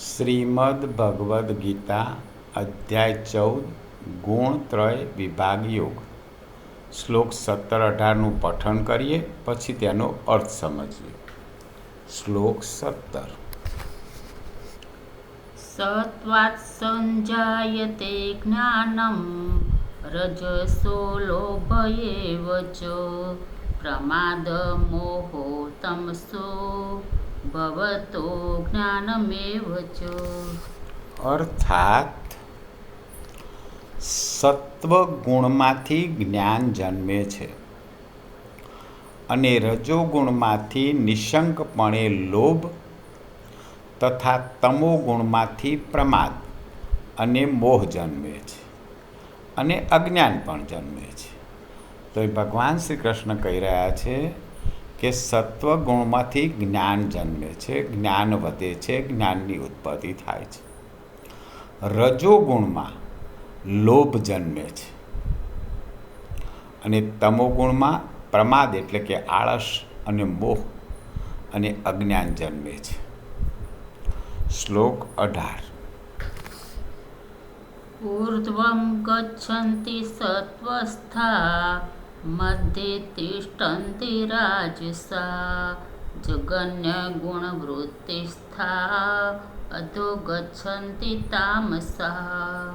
શ્રીમદ્ ભગવદ્ ગીતા અધ્યાય 14 ગુણત્રય વિભાગ યોગ શ્લોક 17-18નું પઠન કરીએ, પછી તેનો અર્થ સમજીએ. શ્લોક 17. સત્વાत् સંજાયતે જ્ઞાનમ રજસો લોભ એવ ચ પ્રમાદ મોહો તમસો ભવતો જ્ઞાનમેવ ચ. અર્થાત સત્વ ગુણમાંથી જ્ઞાન જન્મે છે અને રજોગુણમાંથી નિશંકપણે લોભ તથા તમોગુણમાંથી પ્રમાદ અને મોહ જન્મે છે અને અજ્ઞાન પણ જન્મે છે. તો એ ભગવાન શ્રી કૃષ્ણ કહી રહ્યા છે કે સત્વગુણમાંથી જ્ઞાન જન્મે છે, જ્ઞાન વધે છે, જ્ઞાનની ઉત્પત્તિ થાય છે. રજોગુણમાં લોભ જન્મે છે અને તમોગુણમાં પ્રમાદ એટલે કે આળસ અને મોહ અને અજ્ઞાન જન્મે છે. શ્લોક 18. ઊર્ધ્વં ગચ્છન્તિ સત્વસ્થા મધ્યે તિષ્ઠન્તિ રાજસા જગન્ય ગુણવૃત્તિસ્થા અધો ગચ્છન્તિ તામસા.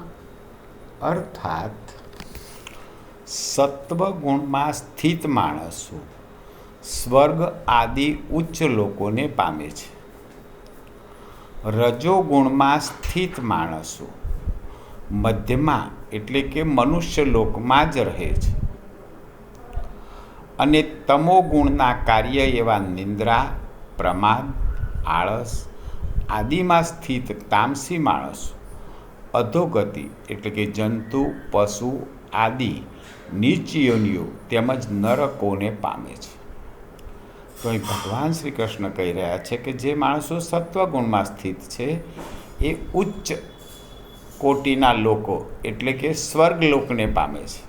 અર્થાત સત્વગુણમાં સ્થિત માણસો સ્વર્ગ આદિ ઉચ્ચ લોકોને પામે છે. રજોગુણમાં સ્થિત માણસો મધ્યમાં એટલે કે મનુષ્ય લોકમાં જ રહે છે અને તમોગુણના કાર્ય એવા નિંદ્રા, પ્રમાદ, આળસ આદિમાં સ્થિત તામસી માણસો અધોગતિ એટલે કે જંતુ, પશુ આદિ નીચ યોનિઓ તેમજ નરકોને પામે છે. તો અહીં ભગવાન શ્રી કૃષ્ણ કહી રહ્યા છે કે જે માણસો સત્વગુણમાં સ્થિત છે એ ઉચ્ચ કોટીના લોકો એટલે કે સ્વર્ગલોકને પામે છે.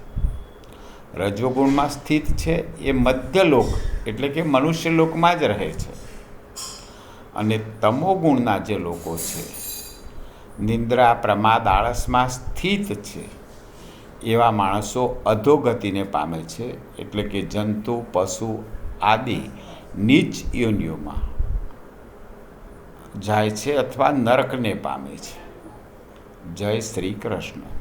રજોગુણમાં સ્થિત છે એ મધ્યલોક એટલે કે મનુષ્ય લોકમાં જ રહે છે અને તમોગુણના જે લોકો છે, નિંદ્રા, પ્રમાદ, આળસમાં સ્થિત છે, એવા માણસો અધોગતિને પામે છે એટલે કે જંતુ, પશુ આદિ નીચ યોનિઓમાં જાય છે અથવા નરકને પામે છે. જય શ્રી કૃષ્ણ.